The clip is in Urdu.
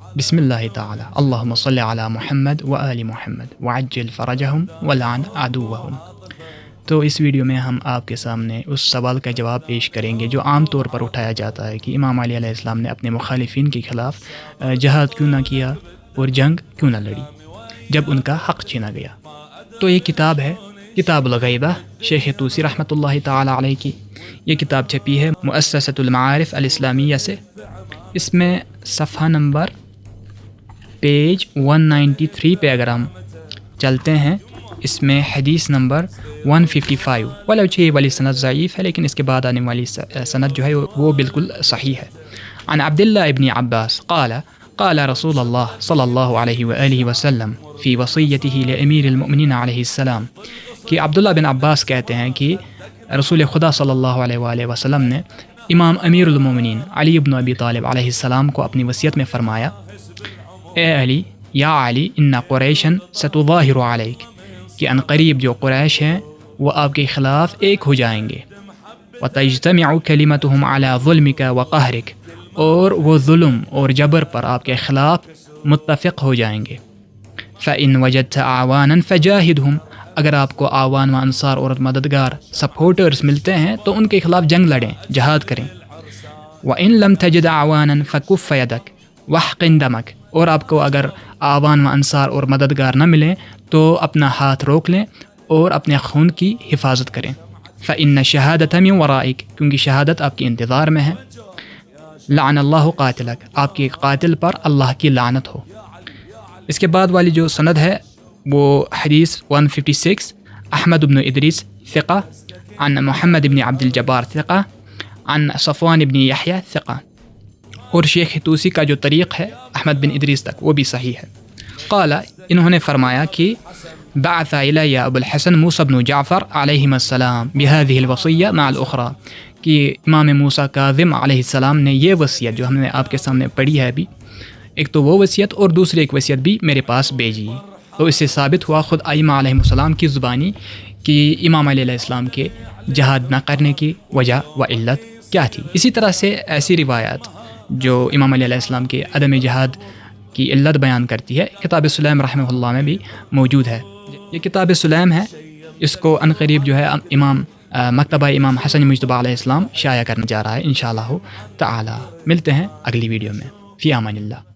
بسم اللہ تعالی اللہم صلی علی محمد و آل محمد وعجل فرجہم ولعن عدوہم۔ تو اس ویڈیو میں ہم آپ کے سامنے اس سوال کا جواب پیش کریں گے جو عام طور پر اٹھایا جاتا ہے کہ امام علی علیہ السلام نے اپنے مخالفین کے خلاف جہاد کیوں نہ کیا اور جنگ کیوں نہ لڑی جب ان کا حق چھینا گیا۔ تو یہ کتاب ہے کتاب الغیبہ شیخ طوسی رحمۃ اللہ تعالی علیہ کی۔ یہ کتاب چھپی ہے مؤسسۃ المعارف الاسلامیہ سے۔ اس میں صفحہ نمبر پیج 193 پہ اگر ہم چلتے ہیں، اس میں حدیث نمبر 155 ولو والی سند ضعیف ہے لیکن اس کے بعد آنے والی سند جو ہے وہ بالکل صحیح ہے۔ عن عبداللہ ابن عباس قال قال رسول اللہ صلی اللہ علیہ وآلہ وسلم فی وصیتہ لامیر المؤمنین علیہ السلام، کہ عبداللہ بن عباس کہتے ہیں کہ رسول خدا صلی اللہ علیہ وآلہ وسلم نے امام امیر المومنین علی بن ابی طالب علیہ السلام کو اپنی وصیت میں فرمایا، اے علی یا علی ان قریشن ستظاہر علیک، کہ ان قریب جو قریش ہیں وہ آپ کے خلاف ایک ہو جائیں گے، وتجتمع کلمتہم علی ظلمک وقہرک، اور وہ ظلم اور جبر پر آپ کے خلاف متفق ہو جائیں گے۔ فإن وجدت اعوانا فجاہدہم، اگر آپ کو اعوان و انصار اور مددگار سپورٹرز ملتے ہیں تو ان کے خلاف جنگ لڑیں، جہاد کریں۔ وإن لم تجد اعوانا فکف یدک واحقن دمک، اور آپ کو اگر اعوان و انصار اور مددگار نہ ملیں تو اپنا ہاتھ روک لیں اور اپنے خون کی حفاظت کریں۔ فإن الشہادۃ من ورائک، کیونکہ شہادت آپ کے انتظار میں ہے۔ لعن اللہ قاتلک، آپ کے قاتل پر اللہ کی لعنت ہو۔ اس کے بعد والی جو سند ہے وہ حدیث 156 احمد بن ادریس ثقہ عن محمد بن عبد الجبار ثقہ عن صفوان بن یحییٰ ثقہ، اور شیخ طوسی کا جو طریق ہے احمد بن ادریس تک وہ بھی صحیح ہے۔ قال، انہوں نے فرمایا کہ بعث الی ابو الحسن موسیٰ بن جعفر علیہم السلام بهذه الوصیہ مع الاخرى، کہ امام موسیٰ کاظم علیہ السلام نے یہ وصیت جو ہم نے آپ کے سامنے پڑھی ہے ابھی، ایک تو وہ وصیت اور دوسری ایک وصیت بھی میرے پاس بھیجی۔ تو اس سے ثابت ہوا خود ائمہ علیہ السلام کی زبانی کہ امام علیہ السلام کے جہاد نہ کرنے کی وجہ و علت کیا تھی۔ اسی طرح سے ایسی روایات جو امام علیہ السلام کے عدم جہاد کی علت بیان کرتی ہے کتاب سلیم رحمہ اللہ میں بھی موجود ہے۔ یہ کتاب سلیم ہے، اس کو عنقریب جو ہے امام مکتبہ امام حسن مجتبیٰ علیہ السلام شائع کرنے جا رہا ہے انشاءاللہ تعالی۔ ملتے ہیں اگلی ویڈیو میں، فی امان اللہ۔